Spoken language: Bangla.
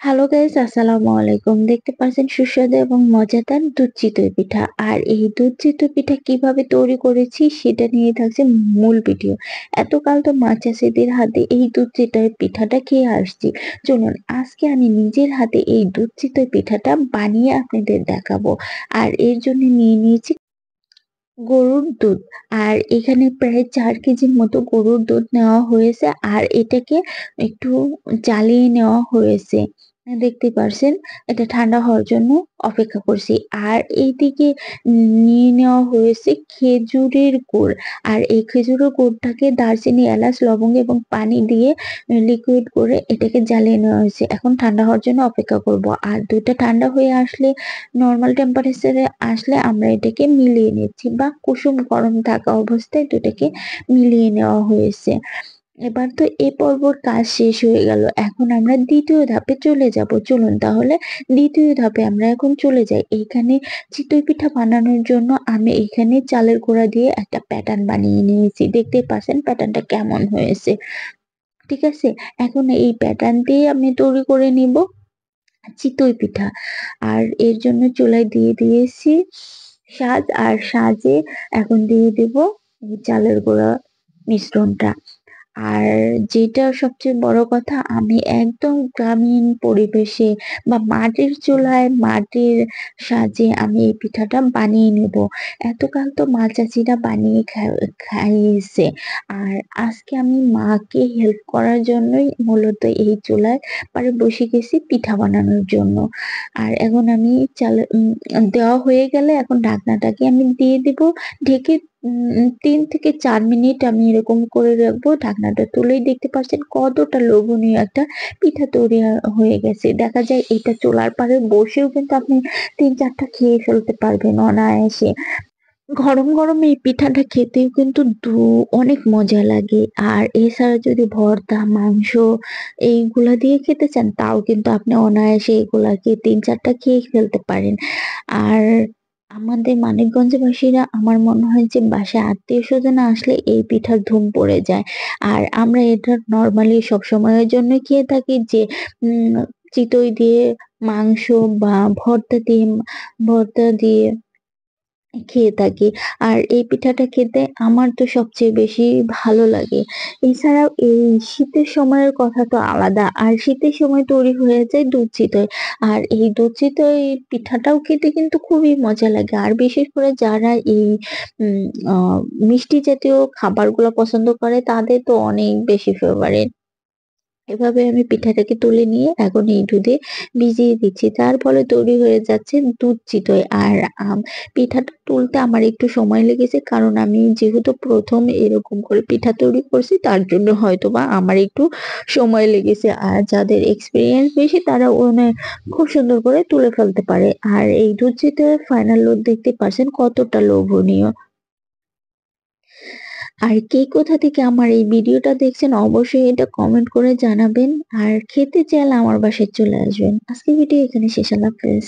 হ্যালো গাইস, আসসালামু আলাইকুম। দেখতে পাচ্ছেন সুস্বাদু এবং মজাদার দুধ চিতই পিঠা। আর এই দুধ চিতই পিঠা কিভাবে তৈরি করেছি সেটা নিয়ে থাকছে মূল ভিডিও। এতকাল তো মা চাষীদের হাতে এই দুধ চিতই পিঠাটা খেয়ে আসছি। চলুন আজকে আমি নিজের হাতে এই দুধ চিতই পিঠাটা বানিয়ে আপনাদের দেখাবো। আর এর জন্য নিয়ে নিয়েছি গরুর দুধ। আর এখানে প্রায় ৪ কেজির মতো গরুর দুধ নেওয়া হয়েছে। আর এটাকে একটু জ্বালিয়ে নেওয়া হয়েছে। দেখতে পারছেন, এটা ঠান্ডা হওয়ার জন্য অপেক্ষা করছি। আর এইদিকে নিয়ে নেওয়া হয়েছে খেজুরের গুড়। আর এই খেজুরের গুড়টাকে দারচিনি, এলাচ, লবঙ্গ এবং পানি দিয়ে লিকুইড করে এটাকে জ্বালিয়ে নেওয়া হয়েছে। এখন ঠান্ডা হওয়ার জন্য অপেক্ষা করব। আর দুধটা ঠান্ডা হয়ে আসলে, নরমাল টেম্পারেচারে আসলে আমরা এটাকে মিলিয়ে নিচ্ছি বা কুসুম গরম থাকা অবস্থায় দুটাকে মিলিয়ে নেওয়া হয়েছে। এবার তো এ পর্বর কাজ শেষ হয়ে গেল। এখন আমরা দ্বিতীয় ধাপে চলে যাব। চলুন তাহলে দ্বিতীয় ধাপে আমরা এখন চলে যাই। এইখানে চিতই পিঠা বানানোর জন্য আমি এখানে চালের গুঁড়া দিয়ে একটা প্যাটার্ন বানিয়ে নিয়েছি। দেখতেই পাচ্ছেন প্যাটার্নটা কেমন হয়েছে। ঠিক আছে? এখন এই প্যাটার্ন দিয়ে আমি তৈরি করে নিব চিতই পিঠা। আর এর জন্য চুলায় দিয়ে দিয়েছি সাজ, আর সাজে এখন দিয়ে দিব এই চালের গুঁড়া মিশ্রণটা। আর যেটা সবচেয়ে বড় কথা, আমি একদম গ্রামীণ পরিবেশে বা মাটির চুলায়, মাটির সাজে আমি এই পিঠাটা বানিয়ে নেব। এতকাল তো মা চাচিরা বানিয়ে খাইয়েছে। আর আজকে আমি মাকে হেল্প করার জন্যই মূলত এই চুলায় বসে গেছি পিঠা বানানোর জন্য। আর এখন আমি দেওয়া হয়ে গেলে এখন ঢাকনাটাকে আমি দিয়ে দিব ঢেকে। ৩ থেকে ৪ মিনিট আমি এরকম করে রাখবো। ঢাকনাটা তুলেই দেখতে পাচ্ছেন কতটা লোভনীয় একটা পিঠা তৈরি হয়ে গেছে। দেখা যায় এটা চুলার পাড়ে বসেও কিন্তু আপনি ৩-৪ টা খেয়ে ফেলতে পারবেন অনায়াসে। গরম, গরম এই পিঠাটা খেতেও কিন্তু অনেক মজা লাগে। আর এছাড়া যদি ভর্তা, মাংস এইগুলা দিয়ে খেতে চান তাও কিন্তু আপনি অনায়াসে এগুলাকে ৩-৪ টা খেয়ে ফেলতে পারেন। আর আমাদের মানিকগঞ্জবাসীরা, আমার মনে হয় যে বাসায় আত্মীয়স্বজন আসলে এই পিঠার ধুম পড়ে যায়। আর আমরা এটা নরমালি সবসময়ের জন্য খেয়ে থাকি যে উম চিতই দিয়ে মাংস বা ভর্তা দিয়ে খেয়ে থাকি। আর এই পিঠাটা খেতে আমার তো সবচেয়ে বেশি ভালো লাগে। এছাড়াও এই শীতের সময়ের কথা তো আলাদা। আর শীতের সময় তৈরি হয়ে যায় দুধ চিতই। আর এই দুধ চিতই পিঠাটাও খেতে কিন্তু খুবই মজা লাগে। আর বিশেষ করে যারা এই উম আ মিষ্টি জাতীয় খাবারগুলো পছন্দ করে তাদের তো অনেক বেশি ফেভারিট। এভাবে আমি পিঠাটাকে তুলে নিয়ে এখন এই দুধে ভিজিয়ে দিচ্ছি। তার ফলে তৈরি হয়ে যাচ্ছে দুধ চিতই। আর পিঠাটা তুলতে আমার একটু সময় লেগেছে। কারণ আমি যেহেতু ১ম এরকম করে পিঠা তৈরি করছি, তার জন্য হয়তোবা আমার একটু সময় লেগেছে। আর যাদের এক্সপেরিয়েন্স বেশি তারা খুব সুন্দর করে তুলে ফেলতে পারে। আর এই দুধ চিতইয়ের ফাইনাল লুক দেখতে পাচ্ছেন কতটা লোভনীয়। আর কে কোথা থেকে আমার এই ভিডিওটা দেখছেন অবশ্যই এটা কমেন্ট করে জানাবেন। আর খেতে চাইলে আমার বাসায় চলে আসবেন। আজকের ভিডিও এখানে শেষ। আল্লাহ হাফেজ।